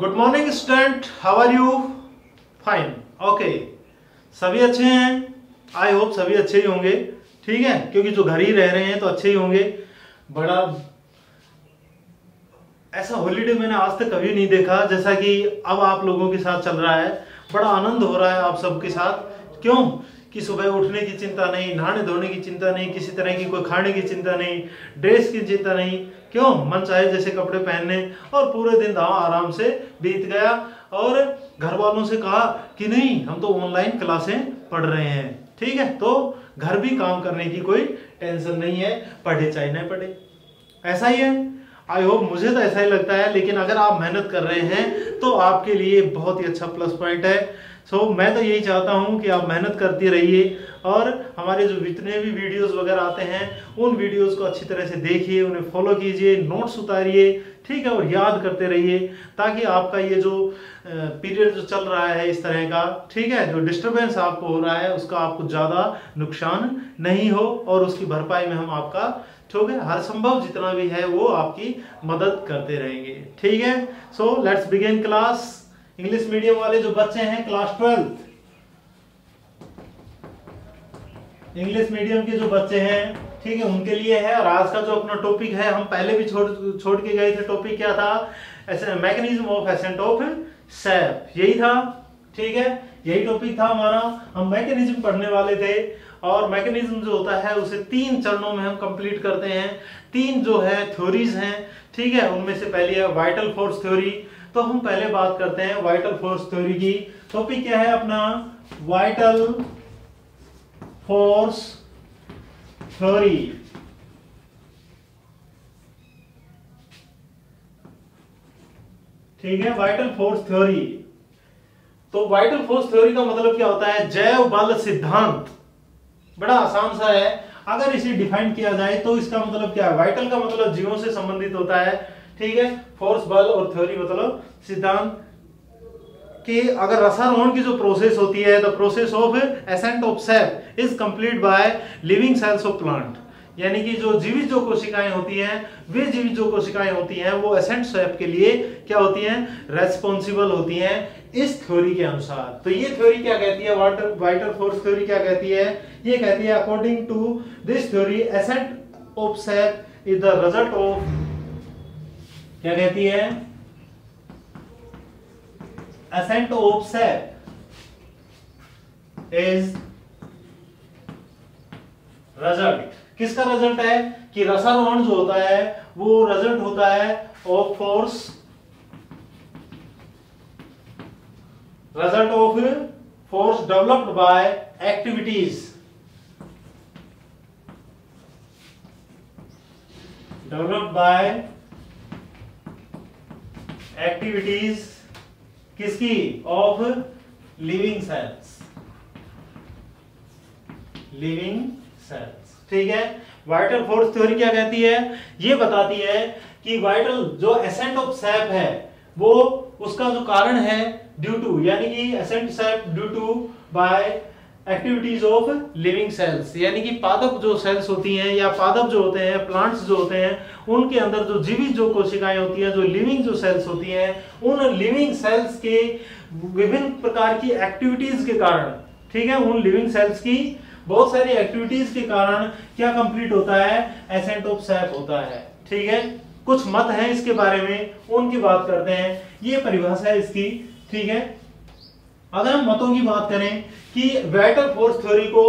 Good morning student, how are you? Fine, okay. सभी अच्छे हैं? आई होप सभी अच्छे ही होंगे। ठीक है, क्योंकि जो घर ही रह रहे हैं तो अच्छे ही होंगे। बड़ा ऐसा हॉलीडे मैंने आज तक कभी नहीं देखा जैसा कि अब आप लोगों के साथ चल रहा है। बड़ा आनंद हो रहा है आप सबके साथ। क्यों कि सुबह उठने की चिंता नहीं, नहाने धोने की चिंता नहीं, किसी तरह की कोई खाने की चिंता नहीं, ड्रेस की चिंता नहीं। क्यों मन चाहे जैसे कपड़े पहनने और पूरे दिन आराम से बीत गया। और घर वालों से कहा कि नहीं, हम तो ऑनलाइन क्लासें पढ़ रहे हैं। ठीक है, तो घर भी काम करने की कोई टेंशन नहीं है, पढ़े चाहे न पढ़े, ऐसा ही है। आई होप, मुझे तो ऐसा ही लगता है। लेकिन अगर आप मेहनत कर रहे हैं तो आपके लिए बहुत ही अच्छा प्लस पॉइंट है। मैं तो यही चाहता हूं कि आप मेहनत करते रहिए और हमारे जो जितने भी वीडियोस वगैरह आते हैं उन वीडियोस को अच्छी तरह से देखिए, उन्हें फॉलो कीजिए, नोट्स उतारिए। ठीक है, और याद करते रहिए ताकि आपका ये जो पीरियड जो चल रहा है इस तरह का, ठीक है, जो डिस्टरबेंस आपको हो रहा है उसका आपको ज़्यादा नुकसान नहीं हो और उसकी भरपाई में हम आपका हर संभव जितना भी है वो आपकी मदद करते रहेंगे। ठीक है, so let's begin class. English medium वाले जो बच्चे हैं क्लास 12, इंग्लिश मीडियम के जो बच्चे हैं, ठीक है, उनके लिए है। और आज का जो अपना टॉपिक है, हम पहले भी छोड़ के गए थे। टॉपिक क्या था? Mechanism of accent of SAP, यही था। ठीक है, यही टॉपिक था हमारा। हम मैकेनिज्म पढ़ने वाले थे और मैकेनिज्म जो होता है उसे 3 चरणों में हम कंप्लीट करते हैं। 3 जो है थ्योरीज हैं। ठीक है, उनमें से पहली है वाइटल फोर्स थ्योरी। तो हम पहले बात करते हैं वाइटल फोर्स थ्योरी की। टॉपिक क्या है अपना? Vital force theory. ठीक है, वाइटल फोर्स थ्योरी। तो वाइटल फोर्स थ्योरी का मतलब क्या होता है? जैव बल सिद्धांत। बड़ा आसान सा है। अगर इसे डिफाइन किया जाए तो इसका मतलब क्या है? वाइटल का मतलब जीवों से संबंधित होता है। ठीक है, फोर्स बल और थ्योरी मतलब सिद्धांत कि अगर रसारोहण की जो प्रोसेस होती है, the process of accent of sap is complete by living cells of plant, यानी कि जो जीवित जो कोशिकाएं होती हैं, वे जीवित जो कोशिकाएं होती हैं वो एसेंट सैप के लिए क्या होती हैं? रेस्पॉन्सिबल होती हैं इस थ्योरी के अनुसार। तो ये थ्योरी क्या कहती है? वाइटल फोर्स थ्योरी क्या कहती है? ये कहती है according to this theory ascent of sap is the result of, क्या कहती है? Ascent of sap is result, किसका रिजल्ट है? कि रसारोहण जो होता है वो रिजल्ट होता है of force, result of force developed by activities, developed by activities किसकी? Of living cells, living cells. ठीक है, वाइटल फोर्स थ्योरी क्या कहती है? ये बताती है कि वाइटल जो एसेंट ऑफ सैप है वो उसका जो कारण है ड्यू टू, यानी कि ascent sap due to by activities of living cells, यानी कि पादप जो सेल्स होती हैं या पादप जो होते हैं, प्लांट्स जो होते हैं, उनके अंदर जो जीवित जो कोशिकाएं होती हैं, जो लिविंग जो सेल्स होती हैं, उन लिविंग सेल्स के विभिन्न प्रकार की एक्टिविटीज के कारण, ठीक है, उन लिविंग सेल्स की बहुत सारी एक्टिविटीज के कारण क्या कंप्लीट होता है? एसेंट ऑफ सैप होता है। ठीक है, कुछ मत हैं इसके बारे में, उनकी बात करते हैं। ये परिभाषा है इसकी। ठीक है, अगर हम मतों की बात करें कि वाइटल फोर्स थ्योरी को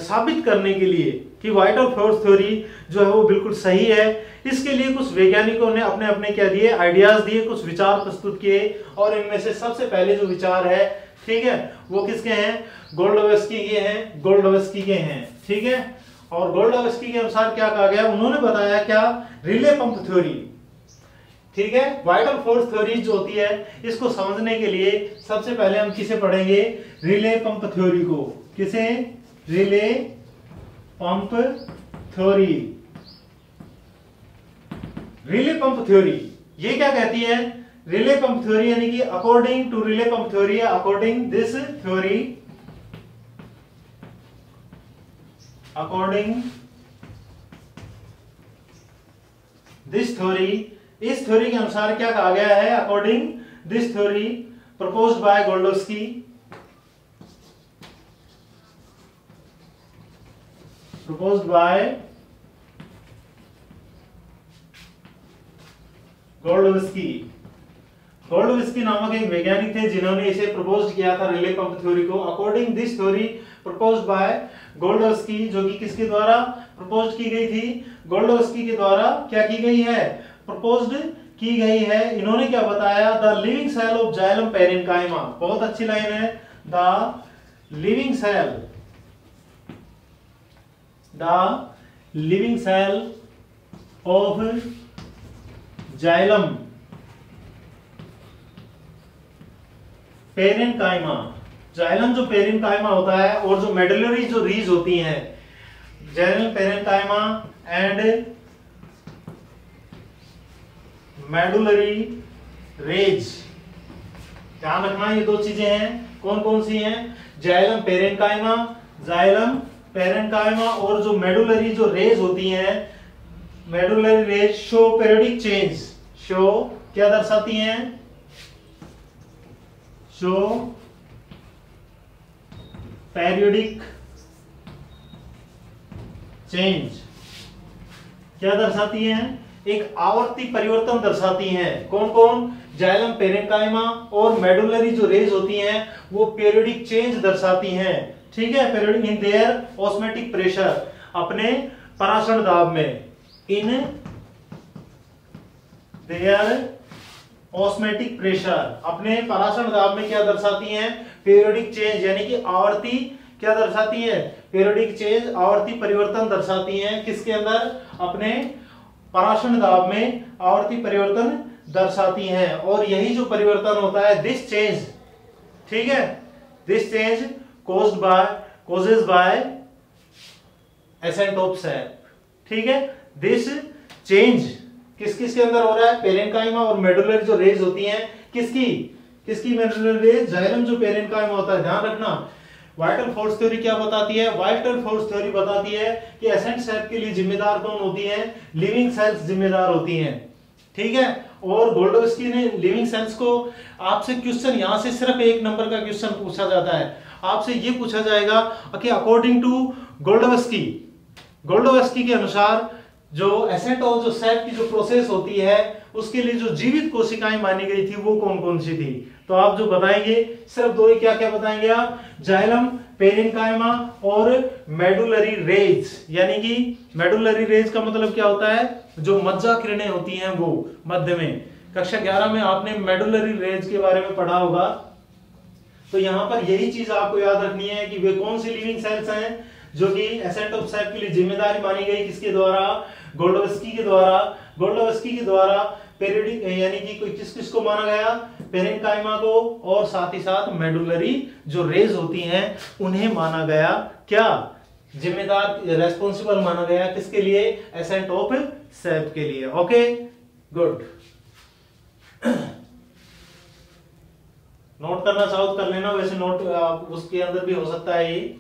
साबित करने के लिए कि वाइटल फोर्स थ्योरी जो है वो बिल्कुल सही है, इसके लिए कुछ वैज्ञानिकों ने अपने अपने क्या दिए? आइडियाज दिए, कुछ विचार प्रस्तुत किए। और इनमें से सबसे पहले जो विचार है, ठीक है, वो किसके हैं? गोल्डोवेस्की के हैं, गोल्डोवेस्की के हैं। ठीक है, और गोल्डोवेस्की के अनुसार क्या कहा गया? उन्होंने बताया क्या? Relay pump theory. ठीक है, वाइटल फोर्स थ्योरी जो होती है इसको समझने के लिए सबसे पहले हम किसे पढ़ेंगे? रिले पंप थ्योरी को। किसे? Relay pump theory. Relay pump theory ये क्या कहती है? रिले पंप थ्योरी यानी कि according to relay pump theory, according this theory, according this theory, इस थ्योरी के अनुसार क्या कहा गया है? According this theory proposed by Goldowski, Goldowski नामक एक वैज्ञानिक थे जिन्होंने इसे प्रपोज किया था रिले पंप थ्योरी को। According this theory proposed by Goldowski, जो कि किसके द्वारा प्रपोज की गई थी? गोल्डविस्की के द्वारा क्या की गई है? प्रपोज्ड की गई है। इन्होंने क्या बताया? The living cell of xylem parenchyma, बहुत अच्छी लाइन है, the living cell of xylem parenchyma, xylem जो पेरेन्काइमा होता है और जो मेडुलरी जो रीज होती हैं, xylem parenchyma and medullary rays, ध्यान रखना ये दो चीजें हैं। कौन कौन सी हैं? जाइलम पेरेन्काइमा और जो मेडुलरी जो रेज होती हैं, medullary rays show periodic change, show क्या दर्शाती हैं? शो पीरियोडिक चेंज, क्या दर्शाती हैं? एक आवर्ती परिवर्तन दर्शाती हैं। कौन कौन? जाइलम पेरेन्काइमा और मेडुलरी जो रेज होती हैं वो पीरियोडिक चेंज दर्शाती हैं। ठीक है, periodic in their osmotic pressure, अपने पराशरण दाब में, इन देयर ऑस्मोटिक प्रेशर, अपने पराशरण दाब में क्या दर्शाती हैं? पीरियोडिक चेंज, यानी कि आवर्ती क्या दर्शाती है? पीरियोडिक चेंज, आवर्ती परिवर्तन दर्शाती हैं। किसके अंदर? अपने पराशरण दाब में आवर्ती परिवर्तन दर्शाती हैं। और यही जो परिवर्तन होता है, दिस चेंज, ठीक है, this change causes by ascent of sap, ठीक है। दिस चेंज किस किस के अंदर हो रहा है? पेरेन्काइमा और मेडुलरी जो रेज होती हैं, किसकी मेडुलरी रेज? जाइलम जो पेरेन्काइमा होता है। ध्यान रखना, वाइटल फोर्स थ्योरी क्या बताती है? वाइटल फोर्स थ्योरी बताती है कि एसेंट सैप के लिए जिम्मेदार कौन होती है? लिविंग सेल्स जिम्मेदार होती हैं, ठीक है। और गोल्डविस्की ने लिविंग सेल्स को, आपसे क्वेश्चन यहां से सिर्फ एक नंबर का क्वेश्चन पूछा जाता है, आपसे ये पूछा जाएगा कि अकॉर्डिंग टू गोल्डविस्की के अनुसार जो एसेंट और जो सैप की जो प्रोसेस होती है उसके लिए जो जीवित कोशिकाएं मानी गई थी वो कौन कौन सी थी? तो आप जो बताएंगे सिर्फ दो ही, क्या क्या बताएंगे आप? जाइलम पेरेन्काइमा और मेडुलरी रेज, यानी कि मेडुलरी रेज का मतलब क्या होता है? जो मज्जा किरणें होती हैं वो मध्य में। कक्षा 11 में आपने मेडुलरी रेज के बारे में पढ़ा होगा। तो यहां पर यही चीज आपको याद रखनी है कि वे कौन सी लिविंग सेल्स हैं जो कि एसेंट ऑफ सैप के लिए जिम्मेदारी मानी गई, किसके द्वारा? गोल्डविस्की के द्वारा पेरियोडिक, यानी कि कोई किस किस को माना गया? पेरेन्काइमा को, और साथ ही साथ मेडुलरी जो रेज होती हैं उन्हें माना गया क्या? जिम्मेदार, रेस्पॉन्सिबल माना गया किसके लिए? एसेंट ऑफ सैप के लिए। Okay, good. नोट करना चाहो तो कर लेना, वैसे नोट उसके अंदर भी हो सकता है ये।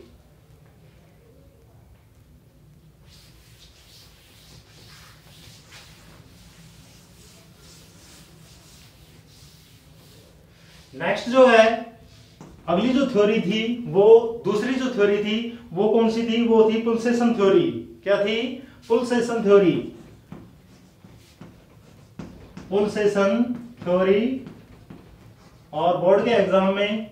नेक्स्ट जो है, अगली जो थ्योरी थी वो, दूसरी जो थ्योरी थी वो कौन सी थी? वो थी पुल्सेशन थ्योरी। क्या थी? पुल्सेशन थ्योरी। और बोर्ड के एग्जाम में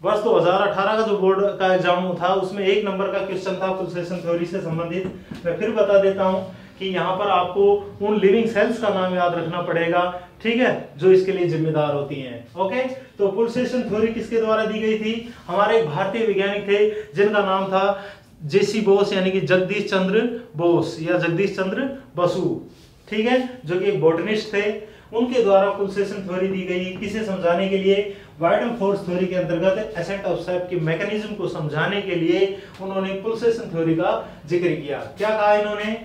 वर्ष 2018 का जो बोर्ड का एग्जाम था उसमें एक नंबर का क्वेश्चन था पुल्सेशन थ्योरी से संबंधित। मैं फिर बता देता हूं कि यहां पर आपको उन लिविंग सेल्स का नाम याद रखना पड़ेगा, ठीक है, जो इसके लिए जिम्मेदार होती हैं। ओके, तो पुल्सेशन थ्योरी किसके द्वारा दी गई थी? हमारे एक भारतीय वैज्ञानिक थे जिनका नाम था जेसी बोस, यानी कि जगदीश चंद्र बोस या जगदीश चंद्र बसु, ठीक है, जो कि एक बॉटनिस्ट थे। उनके द्वारा पुल्सेशन थ्योरी दी गई। किसे समझाने के लिए? वाइटल फोर्स थ्योरी के अंतर्गत एसेंट ऑफ सैप के मैकेनिज्म को समझाने के लिए उन्होंने पुल्सेशन थ्योरी का जिक्र किया। क्या कहा इन्होंने?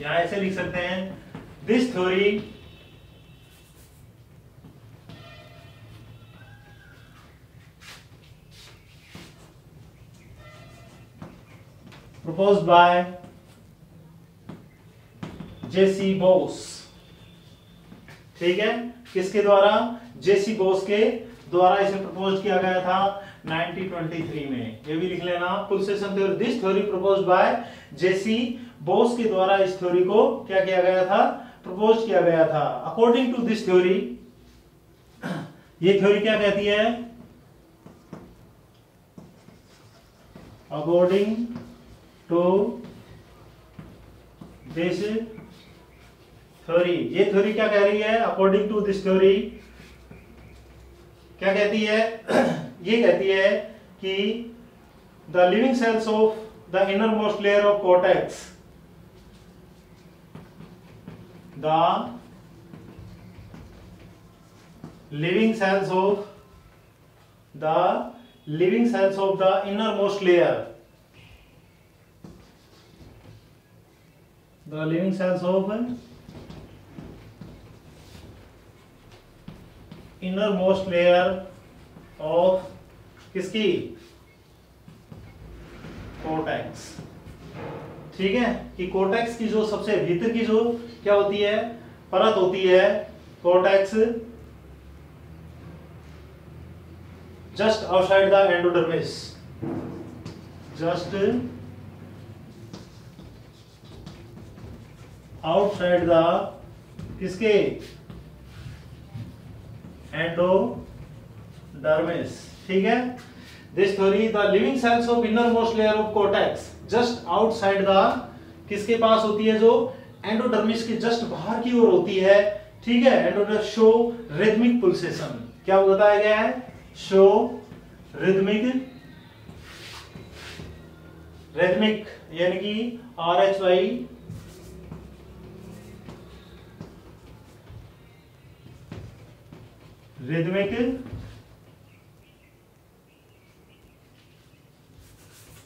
यहां ऐसे लिख सकते हैं, दिस थ्योरी proposed by जेसी बोस, ठीक है, किसके द्वारा? जेसी बोस के द्वारा इसे प्रपोज किया गया था 1923 में। ये भी लिख लेना, pulsation theory, this theory proposed by J C Bose के द्वारा इस थ्योरी को क्या किया गया था? प्रपोज किया गया था। अकॉर्डिंग टू दिस थ्योरी, ये थ्योरी क्या कहती है? अकॉर्डिंग टू दिस थ्योरी, ये थ्योरी क्या कह रही है? अकॉर्डिंग टू दिस थ्योरी क्या कहती है? ये कहती है कि the living cells of the inner most layer of cortex, the living cells of the inner most layer, the living cells of innermost layer of किसकी? कोर्टेक्स, ठीक है, कि कोर्टेक्स की जो सबसे भीतर की जो क्या होती है? परत होती है, cortex just outside the endodermis, just outside the किसके? एंडोडर्मिस, ठीक है। This theory, the living cells of inner most layer of cortex just outside the किसके पास होती है? जो एंडोडर्मिस के जस्ट बाहर की ओर होती है, ठीक है। एंडोडर्मिस शो रिदमिक पुल्सेशन, क्या बताया गया है? शो रिदमिक यानी कि RHY रिदमिक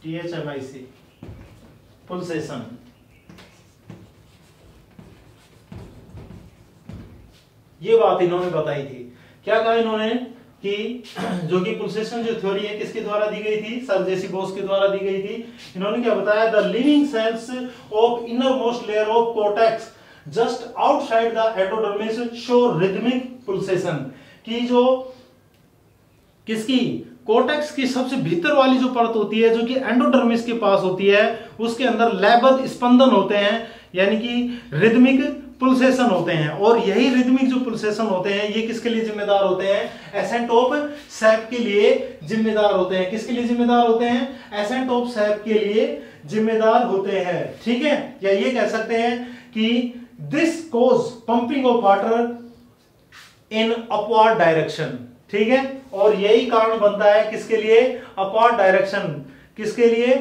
THMIC पुल्सेशन। ये बात इन्होंने बताई थी। क्या कहा इन्होंने कि जो कि पुल्सेशन जो थ्योरी है किसके द्वारा दी गई थी? सर जेसी बोस के द्वारा दी गई थी। इन्होंने क्या बताया? The living cells of inner most layer of cortex just outside the endodermis show rhythmic pulsation, कि जो किसकी? कोर्टेक्स की सबसे भीतर वाली जो परत होती है, जो कि एंडोडर्मिस के पास होती है, उसके अंदर लयबद्ध स्पंदन होते हैं, यानी कि रिदमिक पुल्सेशन होते हैं। और यही रिदमिक जो पुल्सेशन होते हैं ये किसके लिए जिम्मेदार होते हैं? एसेंट ऑफ सैप के लिए जिम्मेदार होते हैं। किसके लिए जिम्मेदार होते हैं? एसेंट ऑफ सैप के लिए जिम्मेदार होते हैं, ठीक है। या ये कह सकते हैं कि this cause pumping of water in upward direction, ठीक है। और यही कारण बनता है किसके लिए? अपवर्ड डायरेक्शन, किसके लिए?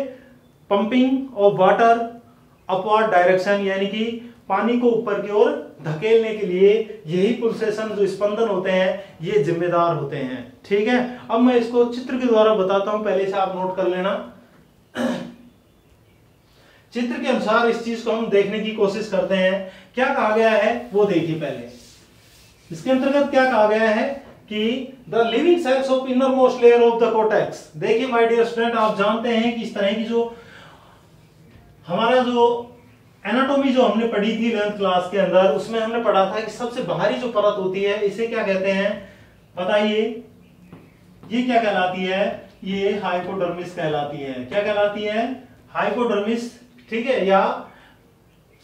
Pumping of water upward direction, यानी कि पानी को ऊपर की ओर धकेलने के लिए यही पुल्सेशन जो स्पंदन होते हैं ये जिम्मेदार होते हैं, ठीक है। अब मैं इसको चित्र के द्वारा बताता हूं, पहले से आप नोट कर लेना। चित्र के अनुसार इस चीज को हम देखने की कोशिश करते हैं। क्या कहा गया है वो देखिए पहले। इसके अंतर्गत क्या कहा गया है कि the living cells of inner most layer of the cortex. देखिए माय डियर स्टूडेंट, आप जानते हैं कि इस तरह की जो हमारा जो एनाटॉमी जो हमने पढ़ी थी 11th क्लास के अंदर, उसमें हमने पढ़ा था कि सबसे बाहरी जो परत होती है इसे क्या कहते हैं? बताइए, ये क्या कहलाती है? ये हाइपोडर्मिस कहलाती है। क्या कहलाती है? हाइपोडर्मिस, ठीक है। या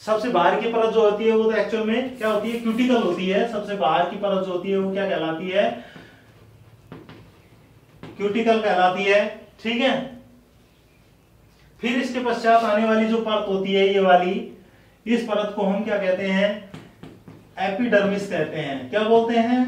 सबसे बाहर की परत जो होती है वो तो एक्चुअल में क्या होती है? क्यूटिकल होती है। सबसे बाहर की परत जो होती है वो क्या कहलाती है? क्यूटिकल कहलाती है, ठीक है। फिर इसके पश्चात आने वाली जो परत होती है ये वाली, इस परत को हम क्या कहते हैं? एपिडर्मिस कहते हैं। क्या बोलते हैं?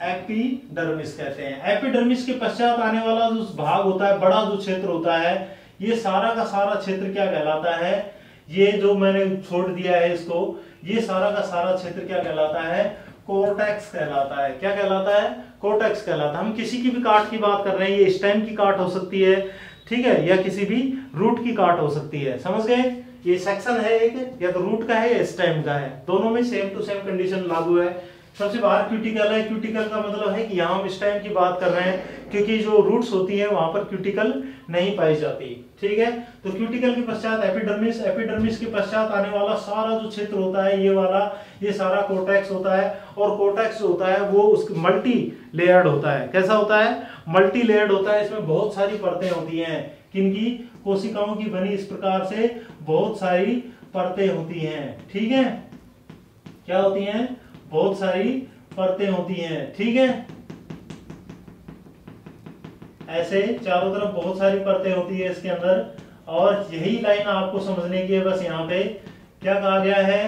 एपिडर्मिस कहते हैं। एपिडर्मिस के पश्चात आने वाला जो भाग होता है, बड़ा जो क्षेत्र होता है, ये सारा का सारा क्षेत्र क्या कहलाता है? ये जो मैंने छोड़ दिया है इसको, ये सारा का सारा क्षेत्र क्या कहलाता है? कोर्टेक्स कहलाता है। क्या कहलाता है? कोर्टेक्स कहलाता है। हम किसी की भी काट की बात कर रहे हैं, ये स्टेम की काट हो सकती है, ठीक है, या किसी भी रूट की काट हो सकती है। समझ गए? ये सेक्शन है एक, या तो रूट का है या स्टेम का है, दोनों में सेम टू सेम कंडीशन लागू है। सबसे बाहर क्यूटिकल है। क्यूटिकल का मतलब है कि यहाँ हम स्टेम की बात कर रहे हैं, क्योंकि जो रूट्स होती है वहां पर क्यूटिकल नहीं पाई जाती। ठीक है। तो क्यूटिकल के पश्चात एपिडर्मिस, एपिडर्मिस के पश्चात आने वाला सारा जो क्षेत्र होता है ये वाला, ये सारा कोर्टेक्स होता है। और कोर्टेक्स जो होता है वो उसकी मल्टी लेयर्ड होता है। कैसा होता है? मल्टी लेयर्ड होता है। इसमें बहुत सारी परतें होती हैं। किनकी? कोशिकाओं की बनी इस प्रकार से बहुत सारी परतें होती हैं। ठीक है, क्या होती हैं? बहुत सारी परतें होती हैं। ठीक है, ऐसे चारों तरफ बहुत सारी परतें होती है इसके अंदर। और यही लाइन आपको समझने की है बस। यहाँ पे क्या कहा गया है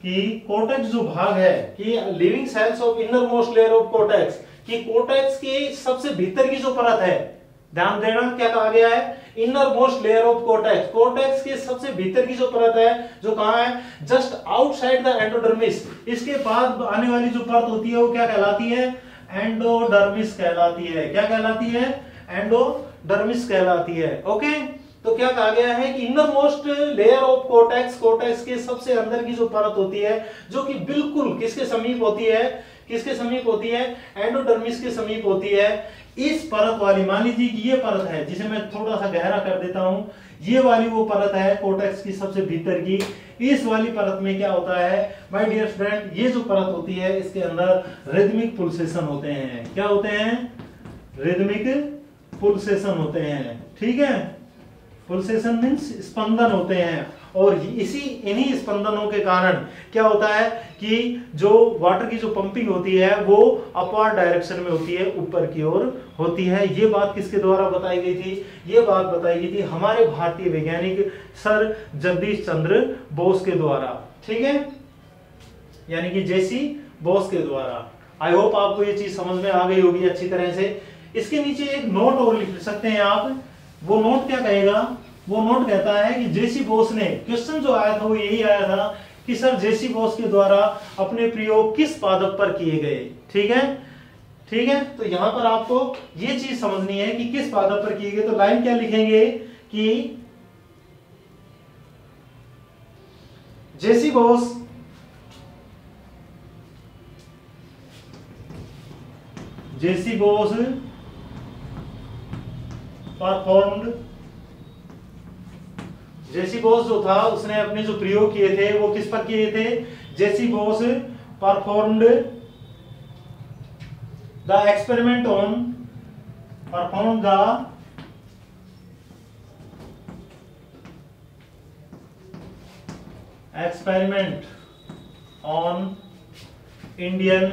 कि कोर्टेक्स जो भाग है कि living cells of inner most layer of cortex, कि कोर्टेक्स की सबसे भीतर की जो परत है, ध्यान देना क्या कहा गया है? Inner most layer of cortex. Cortex के सबसे भीतर की जो परत है जो कहां है? Just outside the endodermis. इसके बाद आने वाली जो परत होती है वो क्या कहलाती है? एंडोडर्मिस कहलाती है। क्या कहलाती है? एंडोडर्मिस कहलाती है। ओके, तो क्या कहा गया है कि inner most layer of cortex, cortex के सबसे अंदर की जो परत होती है जो कि बिल्कुल किसके समीप होती है? किसके समीप होती है? एंडोडर्मिस के समीप होती है। इस परत वाली, मान लीजिए कि ये परत है जिसे मैं थोड़ा सा गहरा कर देता हूं, ये वाली वो परत है कोर्टेक्स की सबसे भीतर की। इस वाली परत में क्या होता है माय डियर स्टूडेंट? ये जो परत होती है इसके अंदर रिदमिक पुल्सेशन होते हैं। क्या होते हैं? रिदमिक पुल्सेशन होते हैं। ठीक है, पुल्सेशन मींस स्पंदन होते हैं। और इन्हीं स्पंदनों के कारण क्या होता है कि जो वाटर की जो पंपिंग होती है वो अपवर्ड डायरेक्शन में होती है, ऊपर की ओर होती है। ये बात किसके द्वारा बताई गई थी? ये बात बताई गई थी हमारे भारतीय वैज्ञानिक सर जगदीश चंद्र बोस के द्वारा। ठीक है, यानी कि जेसी बोस के द्वारा। आई होप आपको ये चीज समझ में आ गई होगी अच्छी तरह से। इसके नीचे एक नोट और लिख सकते हैं आप। वो नोट क्या कहेगा? वो नोट कहता है कि जेसी बोस ने, क्वेश्चन जो आया था वो यही आया था कि सर जेसी बोस के द्वारा अपने प्रयोग किस पादप पर किए गए। ठीक है, ठीक है, तो यहां पर आपको ये चीज समझनी है कि किस पादप पर किए गए। तो लाइन क्या लिखेंगे कि जेसी बोस परफॉर्म्ड, जेसी बोस जो था उसने अपने जो प्रयोग किए थे वो किस पर किए थे? J C Bose performed the experiment on Indian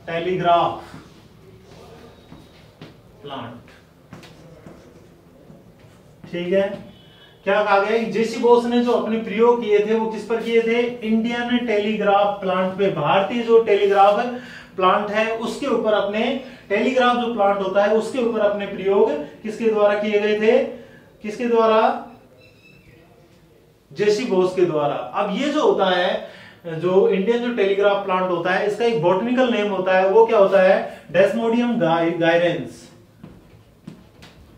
telegraph plant. ठीक है, क्या कहा गया? जेसी बोस ने जो अपने प्रयोग किए थे वो किस पर किए थे? इंडियन टेलीग्राफ प्लांट पे। भारतीय जो टेलीग्राफ प्लांट है उसके ऊपर अपने, टेलीग्राफ जो प्लांट होता है उसके ऊपर अपने प्रयोग किसके द्वारा किए गए थे? किसके द्वारा? जेसी बोस के द्वारा। अब ये जो होता है, जो इंडियन जो टेलीग्राफ प्लांट होता है इसका एक बॉटनिकल नेम होता है, वो क्या होता है? डेस्मोडियम गायरेंस।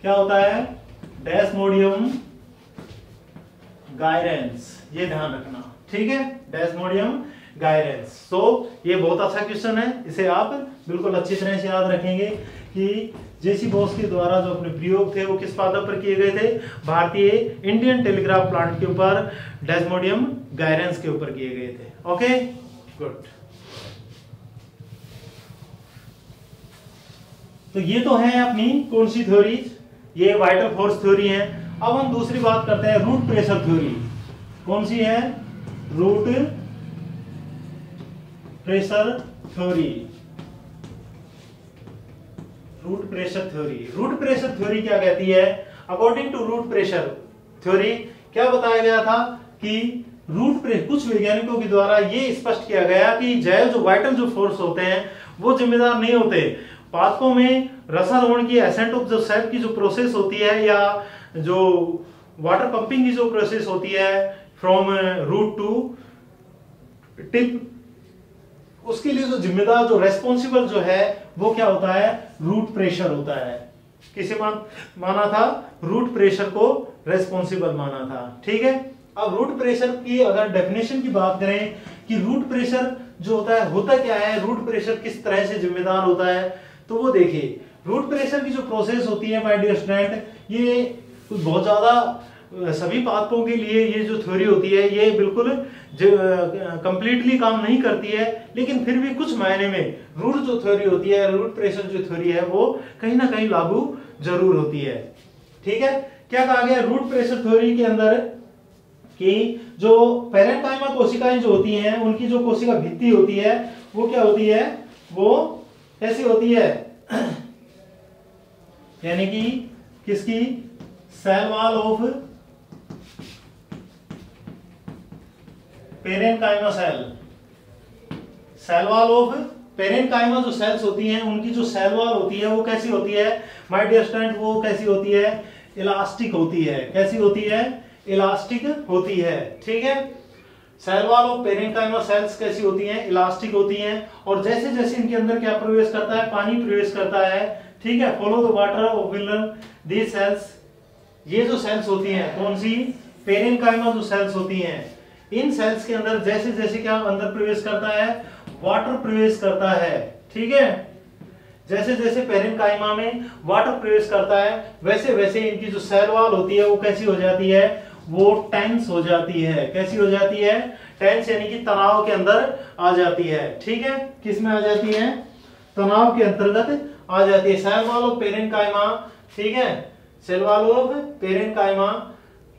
क्या होता है? डेस्मोडियम गायरेंस। ये ध्यान रखना। ठीक है, डेस्मोडियम गायरेंस। तो ये बहुत अच्छा क्वेश्चन है, इसे आप बिल्कुल अच्छी तरह से याद रखेंगे कि जेसी बोस के द्वारा जो अपने प्रयोग थे वो किस पादप पर किए गए थे? भारतीय इंडियन टेलीग्राफ प्लांट के ऊपर, डेस्मोडियम गायरेंस के ऊपर किए गए थे। Okay, good. तो ये तो है अपनी कौन सी थ्योरीज? ये वाइटल फोर्स थ्योरी है। अब हम दूसरी बात करते हैं, रूट प्रेशर थ्योरी। कौन सी है? Root pressure theory. Root pressure theory. Root pressure theory क्या कहती है? According to root pressure theory क्या बताया गया था कि रूट प्रेशर, कुछ वैज्ञानिकों के द्वारा ये स्पष्ट किया गया कि जैव जो वाइटल जो फोर्स होते हैं वो जिम्मेदार नहीं होते। पादपों में रसारोहण की, एसेंट ऑफ जो सेप की जो प्रोसेस होती है या जो वाटर पंपिंग की जो प्रोसेस होती है फ्रॉम रूट टू टिप, उसके लिए जो जिम्मेदार, जो रेस्पॉन्सिबल जो है वो क्या होता है? रूट प्रेशर होता है। किसे माना था? रूट प्रेशर को रेस्पॉन्सिबल माना था। ठीक है, अब रूट प्रेशर की अगर डेफिनेशन की बात करें कि रूट प्रेशर जो होता है, होता क्या है, रूट प्रेशर किस तरह से जिम्मेदार होता है, तो वो देखिए रूट प्रेशर की जो प्रोसेस होती है माय डियर स्टूडेंट, ये बहुत ज्यादा सभी पादपों के लिए ये जो थ्योरी होती है ये बिल्कुल कंप्लीटली काम नहीं करती है, लेकिन फिर भी कुछ मायने में रूट जो थ्योरी होती है, रूट प्रेशर जो थ्योरी है वो कहीं ना कहीं लागू जरूर होती है। ठीक है, क्या कहा गया रूट प्रेशर थ्योरी के अंदर कि जो पैरेन्काइमा कोशिकाएं जो होती हैं उनकी जो कोशिका भित्ति होती है वो क्या होती है, वो कैसी होती है, यानी कि किसकी, cell wall of parenchyma cell, cell wall of parenchyma जो सेल्स होती हैं उनकी जो सेल वॉल होती है वो कैसी होती है माय डियर स्टूडेंट, वो कैसी होती है, इलास्टिक होती है। कैसी होती है, इलास्टिक होती है। ठीक है, cell wall of parenchyma cells कैसी होती हैं, इलास्टिक होती हैं, और जैसे जैसे इनके अंदर क्या प्रवेश करता है, पानी प्रवेश करता है, ठीक है, follow the water of villain these cells, ये जो सेल्स होती हैं कौन सी, पेरेन्काइमा जो सेल्स होती हैं, इन सेल्स के अंदर जैसे जैसे क्या अंदर प्रवेश करता है, वाटर प्रवेश करता है। ठीक है, जैसे जैसे पेरेन्काइमा में वाटर प्रवेश करता है वैसे वैसे इनकी जो सेल वॉल होती है वो कैसी हो जाती है, वो टेंस हो जाती है। कैसी हो जाती है, टेंस, यानी कि तनाव के अंदर आ जाती है। ठीक है, किस में आ जाती है, तनाव के अंतर्गत आ जाती है। सेल वॉल ऑफ पेरेन्काइमा, ठीक है, cell wall of parenchyma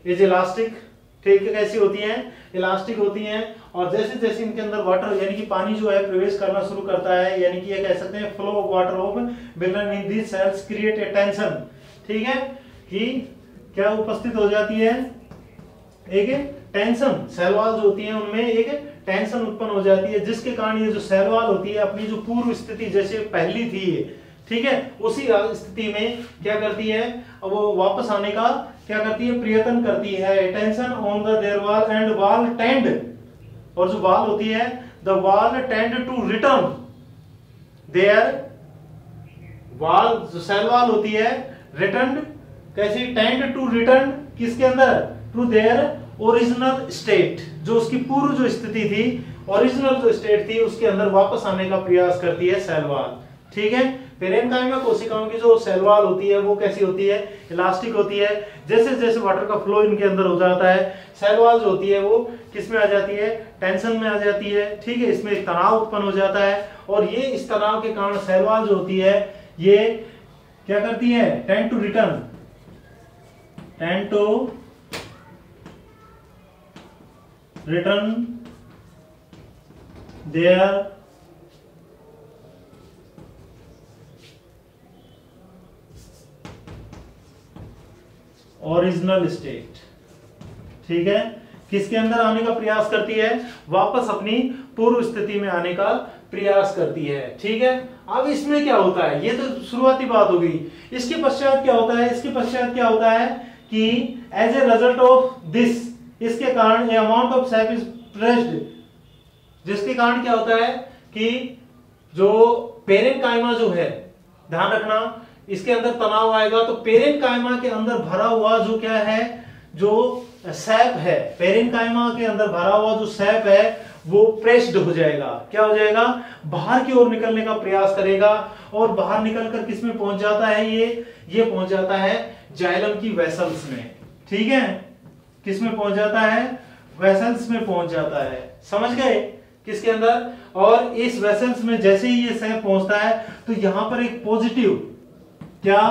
is elastic. ठीक है, कैसी होती हैं, इलास्टिक होती हैं, और जैसे जैसे इनके अंदर वाटर यानी कि पानी जो है प्रवेश करना शुरू करता है, यानी कि ये कह सकते हैं flow of water of villain in these cells create a tension. ठीक है, कि क्या उपस्थित हो जाती है, एक टेंशन, सेल वॉल जो होती है उनमें एक टेंशन उत्पन्न हो जाती है, जिसके कारण ये जो सेल वॉल होती है अपनी जो पूर्व स्थिति जैसे पहली थी, ठीक है, उसी स्थिति में क्या करती है, वो वापस आने का क्या करती है, प्रयत्न करती है। Tension on the their wall and wall tend, और जो वॉल होती है the wall tend to return their, wall जो सेल वॉल होती है रिटर्न, कैसी, टेंड टू रिटर्न किसके अंदर, टू देयर ओरिजिनल स्टेट, जो उसकी पूर्व जो स्थिति थी, ओरिजिनल जो स्टेट थी उसके अंदर वापस आने का प्रयास करती है सेल वॉल। ठीक है, पेरेन्काइमा कोशिकाओं की जो सेल वॉल होती है वो कैसी होती है, इलास्टिक होती है। जैसे जैसे वाटर का फ्लो इनके अंदर हो जाता है, सेल वॉल जो होती है वो किस में आ जाती है, टेंशन में आ जाती है। ठीक है, इसमें एक तनाव उत्पन्न हो जाता है, और ये इस तनाव के कारण सेल वॉल जो होती है ये क्या करती है, tend to return, tend to return their original state. ठीक है, किसके अंदर आने का प्रयास करती है, वापस अपनी पूर्व स्थिति में आने का प्रयास करती है। ठीक है, अब इसमें क्या होता है, ये तो शुरुआती बात हो गई। इसके पश्चात क्या होता है, इसके पश्चात क्या होता है कि as a result of this, इसके कारण a amount of sap is pressed, जिसके कारण क्या होता है कि जो पेरेन्काइमा जो है, ध्यान रखना इसके अंदर तनाव आएगा तो पेरेन्काइमा के अंदर भरा हुआ जो क्या है, जो सैप है, पेरेन्काइमा के अंदर भरा हुआ जो सैप है वो प्रेस्ड हो जाएगा। क्या हो जाएगा, बाहर की ओर निकलने का प्रयास करेगा, और बाहर निकलकर किस में पहुंच जाता है, ये पहुंच जाता है जाइलम की वेसल्स में। ठीक है, किस में पहुंच जाता है, वेसल्स में पहुंच जाता है। समझ गए, किसके अंदर, और इस वेसल्स में जैसे ही ये सैप पहुंचता है तो यहां पर एक पॉजिटिव, क्या,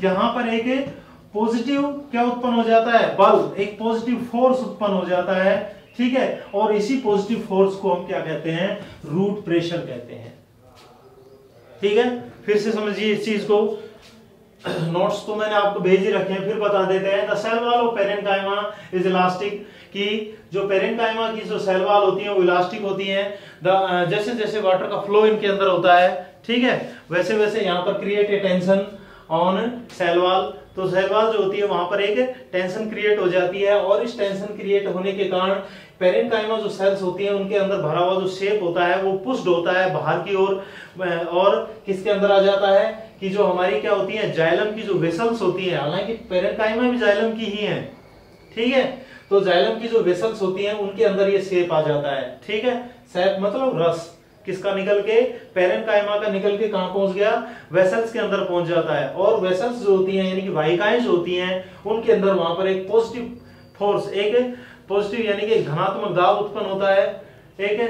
यहां पर एक पॉजिटिव क्या उत्पन्न हो जाता है, बल, एक पॉजिटिव फोर्स उत्पन्न हो जाता है। ठीक है, और इसी पॉजिटिव फोर्स को हम क्या कहते हैं, रूट प्रेशर कहते हैं। ठीक है, फिर से समझिए इस चीज को, नोट्स तो मैंने आपको भेज ही रखे हैं, फिर बता देते हैं। The cell wall of parenchyma is elastic, कि जो पेरेन्काइमा की जो सेल वॉल होती है वो इलास्टिक होती है। जैसे जैसे वाटर का फ्लो इनके अंदर होता है, ठीक है, वैसे वैसे यहाँ पर create a tension on sale wall, तो सेल वॉल जो होती है वहां पर एक टेंशन क्रिएट हो जाती है, और इस टेंशन क्रिएट होने के कारण पेरेन्काइमा जो सेल्स होती हैं उनके अंदर भरा हुआ जो शेप होता है वो पुश्ड होता है बाहर की ओर, और किसके अंदर आ जाता है कि जो हमारी क्या होती है, जाइलम की जो वेसल्स होती है, हालांकि पेरेन्काइमा भी जाइलम की ही है। ठीक है, तो जाइलम की जो वेसल्स होती हैं उनके अंदर ये शेप आ जाता है। ठीक है, शेप मतलब रस, किसका निकल के, पैरेनकाइमा का निकल के कहां पहुंच गया, वेसल्स के अंदर पहुंच जाता है। और वेसल्स जो होती हैं यानी कि वाहिकाएं जो होती हैं उनके अंदर वहां पर एक पॉजिटिव फोर्स, एक पॉजिटिव यानी कि धनात्मक दाब उत्पन्न होता है। एक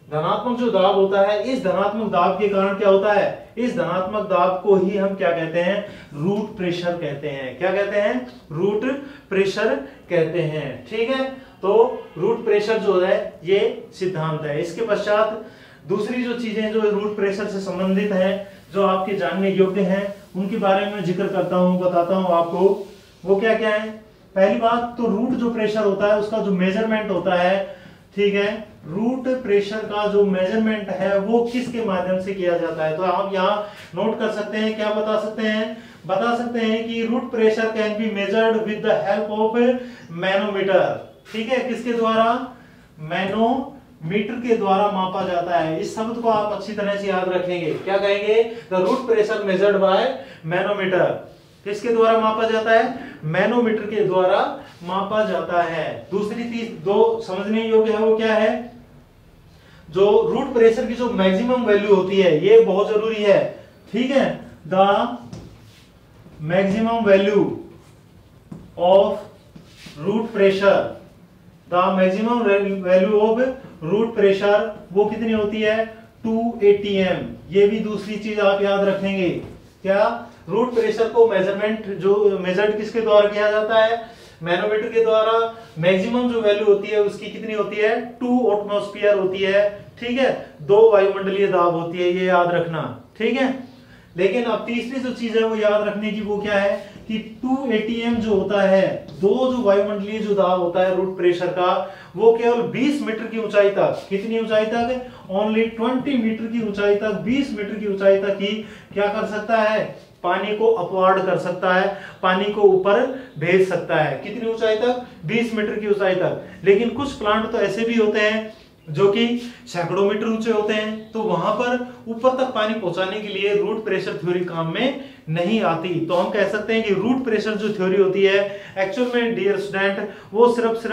धनात्मक जो दाब होता है, इस धनात्मक दाब के कारण क्या होता है, इस धनात्मक दाब को ही हम क्या कहते हैं, रूट प्रेशर कहते हैं। क्या कहते हैं, रूट प्रेशर कहते हैं। ठीक है, तो रूट प्रेशर जो है ये सिद्धांत है। इसके पश्चात दूसरी जो चीजें जो रूट प्रेशर से संबंधित है, जो आपके जानने योग्य हैं, उनके बारे में जिक्र करता हूं, बताता हूं आपको। वो क्या क्या है। पहली बात तो रूट जो प्रेशर होता है उसका जो मेजरमेंट होता है, ठीक है, रूट प्रेशर का जो मेजरमेंट है वो किसके माध्यम से किया जाता है। तो आप यहाँ नोट कर सकते हैं, क्या बता सकते हैं, बता सकते हैं कि root pressure can be measured with the help of manometer. ठीक है, किसके द्वारा, मैनोमीटर के द्वारा मापा जाता है। इस शब्द को आप अच्छी तरह से याद रखेंगे। क्या कहेंगे, the root pressure measured by manometer. किसके द्वारा मापा जाता है, मैनोमीटर के द्वारा मापा जाता है। दूसरी चीज दो समझने योग्य है, वो क्या है, जो रूट प्रेशर की जो मैक्सिमम वैल्यू होती है, ये बहुत जरूरी है। ठीक है, the maximum value of root pressure, the maximum value of root pressure वो कितनी होती है, 2 atm। ये भी दूसरी चीज आप याद रखेंगे। क्या, रूट प्रेशर को मेजरमेंट जो मेजर्ड किसके द्वारा किया जाता है, मैनोमीटर के द्वारा। मैक्सिमम जो वैल्यू होती है उसकी कितनी होती है, 2 एटमॉस्फेयर होती है। ठीक है, 2 वायुमंडलीय दाब होती है, ये याद रखना। ठीक है, लेकिन अब तीसरी जो चीज है वो याद रखने की, वो क्या है कि 2 atm जो होता है, दो जो वायुमंडलीय जो दाब होता है रूट प्रेशर का, वो केवल 20 मीटर की ऊंचाई तक, कितनी ऊंचाई तक, ओनली 20 मीटर की ऊंचाई तक, 20 मीटर की ऊंचाई तक ही क्या कर सकता है, पानी को अपवार्ड कर सकता है, पानी को ऊपर भेज सकता है। कितनी ऊंचाई तक, 20 मीटर की ऊंचाई तक। लेकिन कुछ प्लांट तो ऐसे भी होते हैं जो कि सैकड़ों मीटर ऊंचे होते हैं, तो वहां पर ऊपर तक पानी पहुंचाने के लिए रूट प्रेशर थ्योरी काम में नहीं आती। तो हम कह सकते हैं कि रूट प्रेशर जो थ्योरी होती है एक्चुअल में डियर स्टूडेंट, वो सिर्फ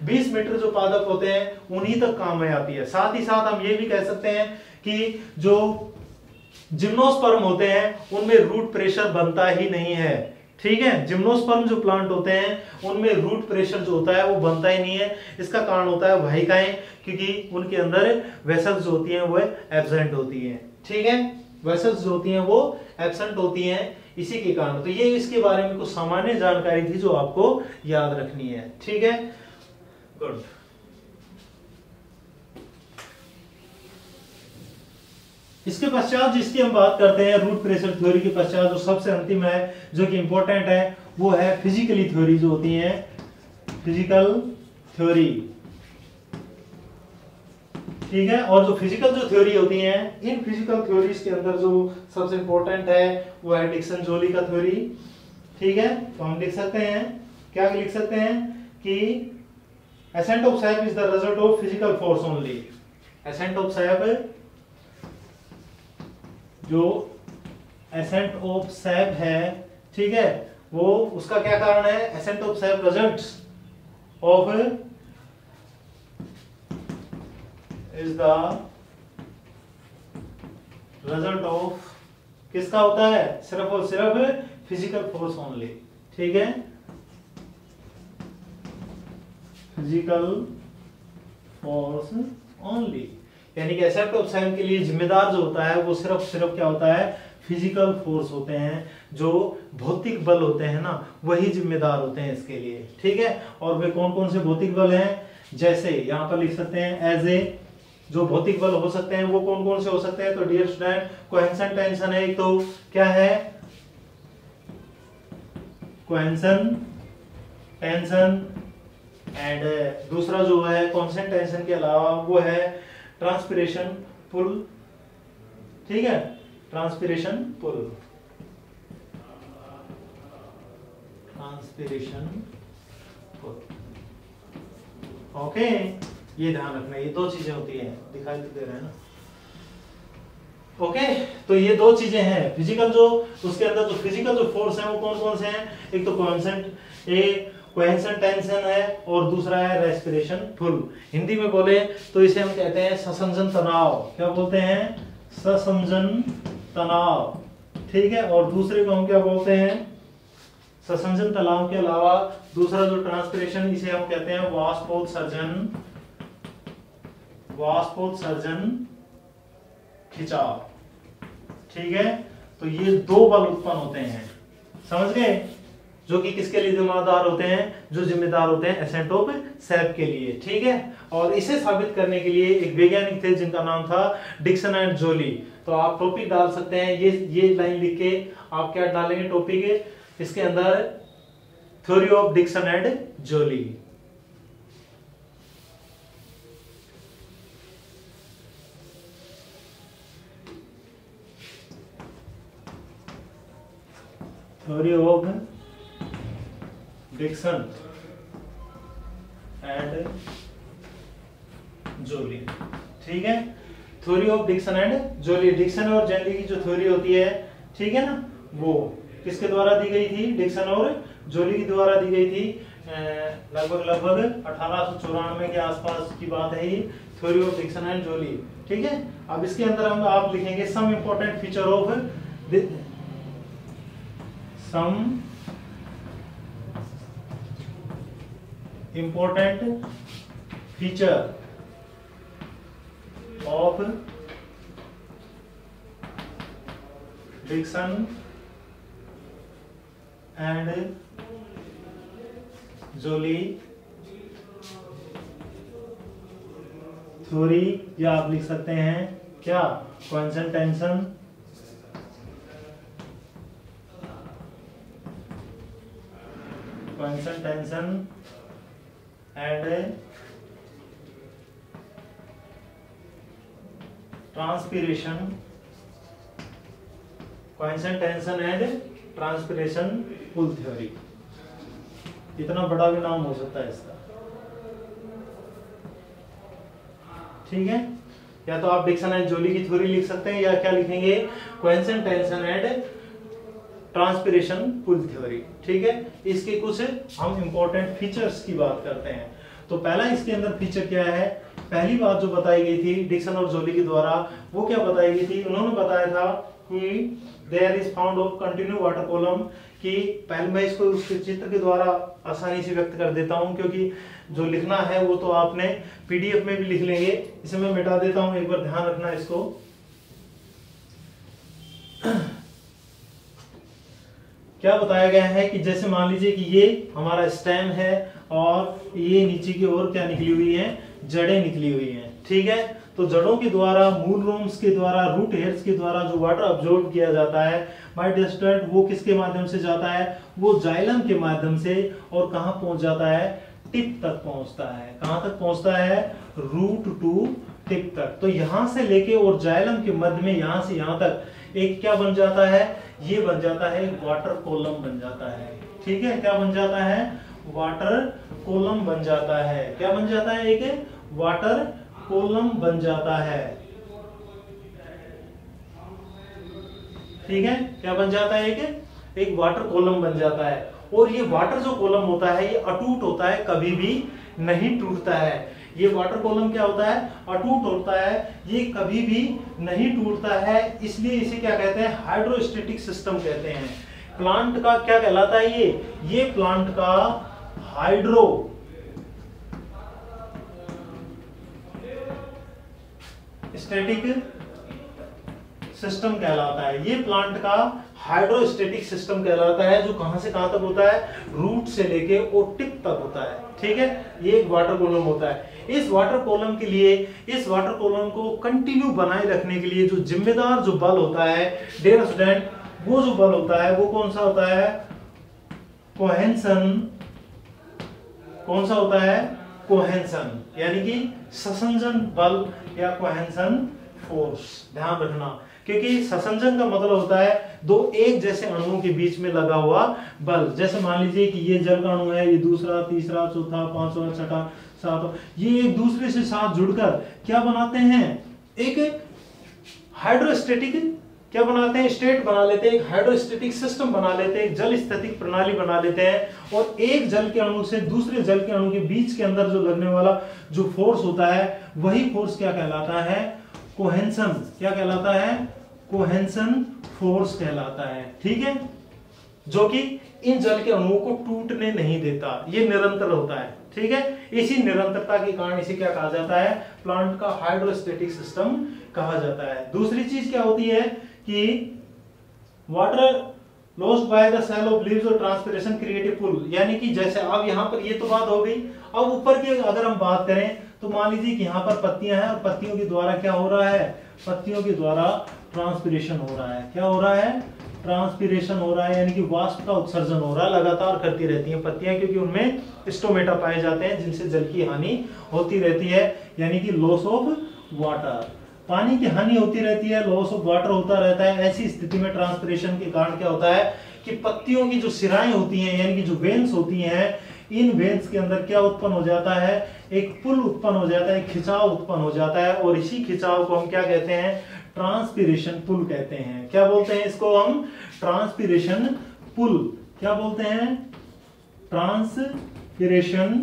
20 मीटर जो पादप होते हैं उन्हीं तक काम में आती है। साथ ही साथ हम ये भी कह सकते हैं कि जो जिम्नोस्पर्म होते हैं उनमें रूट प्रेशर बनता ही नहीं है। ठीक है, जिम्नोस्पर्म जो प्लांट होते हैं उनमें रूट प्रेशर जो होता है वो बनता ही नहीं है। इसका कारण होता है वाहिकाएं, क्योंकि उनके अंदर वेसल्स जो होती हैं वो एब्सेंट होती हैं। ठीक है, वेसल्स जो होती हैं वो एब्सेंट होती हैं, इसी के कारण। तो ये इसके बारे में कुछ सामान्य जानकारी थी जो आपको याद रखनी है। ठीक है, गुड। इसके पश्चात जिसकी हम बात करते हैं रूट प्रेशर थ्योरी के पश्चात, जो सबसे अंतिम है, जो कि इंपॉर्टेंट है, वो है फिजिकली थ्योरी जो होती है, फिजिकल थ्योरी। ठीक है, और जो फिजिकल जो थ्योरी होती है, इन फिजिकल थ्योरीज के अंदर जो सबसे इंपॉर्टेंट है वो है डिक्सन जोली का थ्योरी। ठीक है, तो हम लिख सकते हैं, क्या लिख सकते हैं कि accent of sap is the result of physical force only. Accent of SAP, जो एसेंट ऑफ सैप है, ठीक है, वो उसका क्या कारण है, ascent of SAP results of is the result of किसका होता है, सिर्फ और सिर्फ फिजिकल फोर्स ओनली। ठीक है, फिजिकल फोर्स ओनली, यानी कि एसेंट ऑफ सैप के लिए जिम्मेदार जो होता है वो सिर्फ क्या होता है, फिजिकल फोर्स होते हैं, जो भौतिक बल होते हैं ना, वही जिम्मेदार होते हैं इसके लिए। ठीक है, और वे कौन कौन से भौतिक बल हैं, जैसे यहां पर लिख सकते हैं एज ए, जो भौतिक बल हो सकते हैं वो कौन कौन से हो सकते हैं। तो डियर स्टूडेंट, कोहेंशन टेंशन है एक, तो क्या है, कोहेंशन टेंशन, एंड दूसरा जो है कांस्टेंट टेंशन के अलावा वो है ट्रांसपिरेशन पुल। ठीक है, transpiration pull, transpiration pull. Okay, ये ध्यान रखना, ये दो चीजें होती हैं, दिखाई तो दे रहे हैं ना। ओके, तो ये दो चीजें हैं फिजिकल, जो उसके अंदर जो फिजिकल जो फोर्स है वो कौन कौन से हैं। एक तो कांस्टेंट, कोहेंशन टेंशन है और दूसरा है रेस्पिरेशन फुल। हिंदी में बोले तो इसे हम कहते हैं ससंजन तनाव। क्या बोलते हैं? ससंजन तनाव। ठीक है, और दूसरे को हम क्या बोलते हैं? ससंजन तनाव के अलावा दूसरा जो ट्रांसपिरेशन, इसे हम कहते हैं वाष्पोत्सर्जन, वाष्पोत्सर्जन खिंचाव। ठीक है, तो ये दो बल उत्पन्न होते हैं, समझ गए, जो कि किसके लिए जिम्मेदार होते हैं? जो जिम्मेदार होते हैं एसेंट ऑफ सैप के लिए। ठीक है, और इसे साबित करने के लिए एक वैज्ञानिक थे जिनका नाम था डिक्सन एंड जोली। तो आप टॉपिक डाल सकते हैं, ये लाइन लिख के आप क्या डालेंगे टॉपिक इसके अंदर? Theory of Dixon and Joly. Theory of Dixon and Joly. ठीक है, theory of Dixon and Joly. Dixon और जोली की जो थ्योरी होती है, ठीक है ना, वो किसके द्वारा दी गई थी? डिक्सन और जोली के द्वारा दी गई थी। लगभग 1894 के आसपास की बात है ये, theory of Dixon and Joly. ठीक है, अब इसके अंदर हम आप लिखेंगे some important feature of some important feature of Dickson and Joly theory, या आप लिख सकते हैं क्या? Cohesion tension, cohesion tension and transpiration, cohesion tension and transpiration pull theory. इतना बड़ा भी नाम हो सकता है इसका। ठीक है, या तो आप डिक्सन एंड जोली की थ्योरी लिख सकते हैं, या क्या लिखेंगे? Cohesion tension and transpiration pull theory. ठीक है, इसके कुछ हम इंपॉर्टेंट फीचर्स की बात करते हैं। तो पहला इसके अंदर फीचर क्या है? पहली बात जो बताई गई थी डिक्सन और जोली के द्वारा, वो क्या बताई गई थी? उन्होंने बताया था कि there is found of continue water column, कि पहले मैं इसको उसके चित्र के द्वारा आसानी से व्यक्त कर देता हूं, क्योंकि जो लिखना है वो तो आपने पीडीएफ में भी लिख लेंगे। इसे मैं मिटा देता हूं, एक बार ध्यान रखना इसको। क्या बताया गया है कि जैसे मान लीजिए कि ये हमारा स्टेम है और ये नीचे की ओर क्या निकली हुई है? जड़ें निकली हुई हैं। ठीक है, तो जड़ों के द्वारा, मूल रोम्स के द्वारा, रूट हेयर्स के द्वारा जो वाटर अब्जॉर्ब किया जाता है बाय द स्टूडेंट, वो किसके माध्यम से जाता है? वो जाइलम के माध्यम से। और कहां पहुंच जाता है? टिप तक पहुंचता है। कहां तक पहुंचता है? रूट टू टिप तक। तो यहां से लेके और जाइलम के मध्य में, यहां से यहां तक एक क्या बन जाता है? ये बन जाता है वाटर कॉलम बन जाता है। ठीक है, क्या बन जाता है? वाटर कॉलम बन जाता है। क्या बन जाता है? एक वाटर कॉलम बन जाता है। ठीक है, क्या बन जाता है? एक वाटर कॉलम बन जाता है। और ये वाटर जो कॉलम होता है ये अटूट होता है, कभी भी नहीं टूटता है। ये वाटर कॉलम क्या होता है? अटूट होता है, ये कभी भी नहीं टूटता है। इसलिए इसे क्या कहते हैं? हाइड्रोस्टेटिक सिस्टम कहते हैं। प्लांट का क्या कहलाता है? ये प्लांट का हाइड्रो स्टैटिक सिस्टम कहलाता है। ये प्लांट का हाइड्रोस्टेटिक सिस्टम कहलाता है, जो कहां से कहां तक होता है? रूट से लेके और टिप तक होता है। ठीक है, ये एक वाटर कॉलम होता है। इस वाटर कॉलम के लिए, इस वाटर कॉलम को कंटिन्यू बनाए रखने के लिए जो जिम्मेदार जो बल होता है डियर स्टूडेंट, वो जो बल होता है वो कौन सा होता है? कोहेंशन। कौन सा होता है? कोहेंशन, यानी कि ससंजन बल या कोहेंशन फोर्स। ध्यान रखना, क्योंकि ससंजन का मतलब होता है दो एक जैसे अणुओं के बीच में लगा हुआ बल। जैसे मान लीजिए कि ये जल का अणु है, ये दूसरा, तीसरा, चौथा, पांचवा, छठा, सातवां, ये एक दूसरे से साथ जुड़कर क्या बनाते हैं? एक हाइड्रोस्टेटिक क्या बनाते हैं, स्टेट बना लेते हैं, एक हाइड्रोस्टेटिक सिस्टम बना लेते हैं, एक जल स्थितिक प्रणाली बना लेते हैं। और एक जल के अणु से दूसरे जल के अणु के बीच के अंदर जो लगने वाला जो फोर्स होता है वही फोर्स क्या कहलाता है, कोहेंशन। क्या कहलाता है, कोहेंशन फोर्स कहलाता है। ठीक है, जो कि इन जल के अणुओं को टूटने नहीं देता, ये निरंतर होता है। ठीक है, इसी निरंतरता के कारण इसे क्या कहा जाता है, प्लांट का हाइड्रोस्टेटिक सिस्टम कहा जाता है। दूसरी चीज क्या होती है कि water lost by the cell of leaves और ट्रांसपिरेशन क्रिएट ए पुल, यानी कि जैसे अब यहाँ पर ये तो बात हो गई। अब ऊपर की अगर हम बात करें तो मान लीजिए कि यहाँ पर पत्तियां हैं और पत्तियों के द्वारा क्या हो रहा है, पत्तियों के द्वारा ट्रांसपिरेशन हो रहा है। क्या हो रहा है, ट्रांसपिरेशन हो रहा है, यानी कि वाष्प का उत्सर्जन हो रहा है, लगातार करती रहती हैं पत्तियां, क्योंकि उनमें स्टोमेटा पाए जाते हैं जिनसे जल की हानि होती रहती है, यानी कि लॉस ऑफ वाटर, पानी की हानि होती रहती है, लॉस ऑफ वाटर होता रहता है। ऐसी स्थिति में ट्रांसपिरेशन के कारण क्या होता है कि पत्तियों की जो सिराएं होती हैं, यानी कि जो वेन्स होती हैं, इन वेन्स के अंदर क्या उत्पन्न हो जाता है, एक पुल उत्पन्न हो जाता है, खिंचाव उत्पन्न हो जाता है। और इसी खिंचाव को हम क्या कहते हैं, ट्रांसपिरेशन पुल कहते हैं। क्या बोलते हैं इसको हम, ट्रांसपिरेशन पुल। क्या बोलते हैं, ट्रांसपिरेशन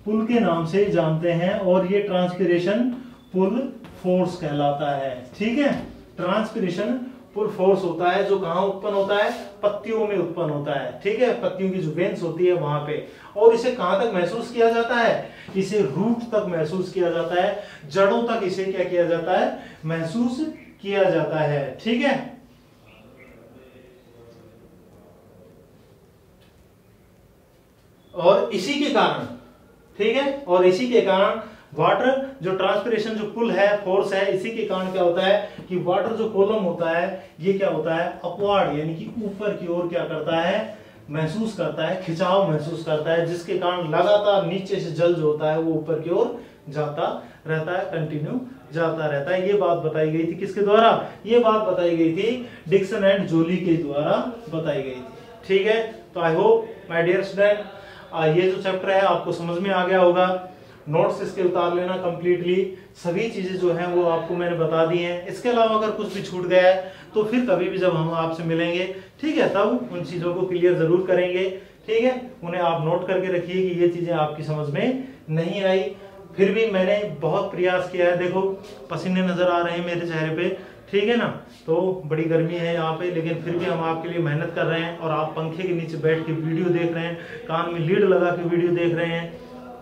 पुल के नाम से जानते हैं। और ये ट्रांसपिरेशन पुल फोर्स कहलाता है। ठीक है, ट्रांसपिरेशन पुल फोर्स होता है जो कहां उत्पन्न होता है, पत्तियों में उत्पन्न होता है। ठीक है, पत्तियों की जो वेन्स होती है वहां पे। और इसे कहां तक महसूस किया जाता है, इसे रूट तक महसूस किया जाता है, जड़ों तक इसे क्या किया जाता है, महसूस किया जाता है। ठीक है, और इसी के कारण, ठीक है, और इसी के कारण वाटर जो ट्रांसपिरेशन जो पुल है, फोर्स है, इसी के कारण क्या होता है कि वाटर जो कॉलम होता है ये क्या होता है, अपवार्ड यानी कि ऊपर की ओर क्या करता है, महसूस करता है, खिंचाव महसूस करता है, जिसके कारण लगातार नीचे से जल जो होता है वो ऊपर की ओर जाता रहता है, कंटिन्यू जाता रहता है। ये बात बताई गई थी किसके द्वारा, ये बात बताई गई थी डिक्सन एंड जोली के द्वारा बताई गई थी। ठीक है, तो I hope my dear student ये जो चैप्टर है आपको समझ में आ गया होगा। नोट्स इसके उतार लेना कंप्लीटली, सभी चीजें जो हैं वो आपको मैंने बता दी हैं। इसके अलावा अगर कुछ भी छूट गया है तो फिर कभी भी जब हम आपसे मिलेंगे, ठीक है, तब उन चीजों को क्लियर जरूर करेंगे। ठीक है, उन्हें आप नोट करके रखिए कि ये चीजें आपकी समझ में नहीं आई। फिर भी मैंने बहुत प्रयास किया है, देखो पसीने नजर आ रहे हैं मेरे चेहरे पे, ठीक है ना, तो बड़ी गर्मी है यहाँ पे, लेकिन फिर भी हम आपके लिए मेहनत कर रहे हैं। और आप पंखे के नीचे बैठ के वीडियो देख रहे हैं, कान में लीड लगा के वीडियो देख रहे हैं।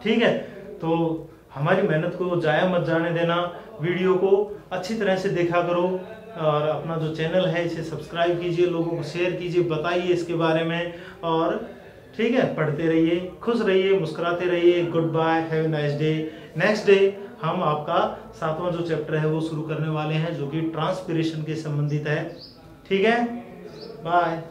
ठीक है, तो हमारी मेहनत को जाया मत जाने देना, वीडियो को अच्छी तरह से देखा करो और अपना जो चैनल है इसे सब्सक्राइब कीजिए, लोगों को शेयर कीजिए, बताइए इसके बारे में। और ठीक है, पढ़ते रहिए, खुश रहिए, मुस्कुराते रहिए। Good bye, have a nice day. Next day हम आपका 7वां जो चैप्टर है वो शुरू करने वाले हैं, जो कि ट्रांसपिरेशन के संबंधित है। ठीक है, बाय।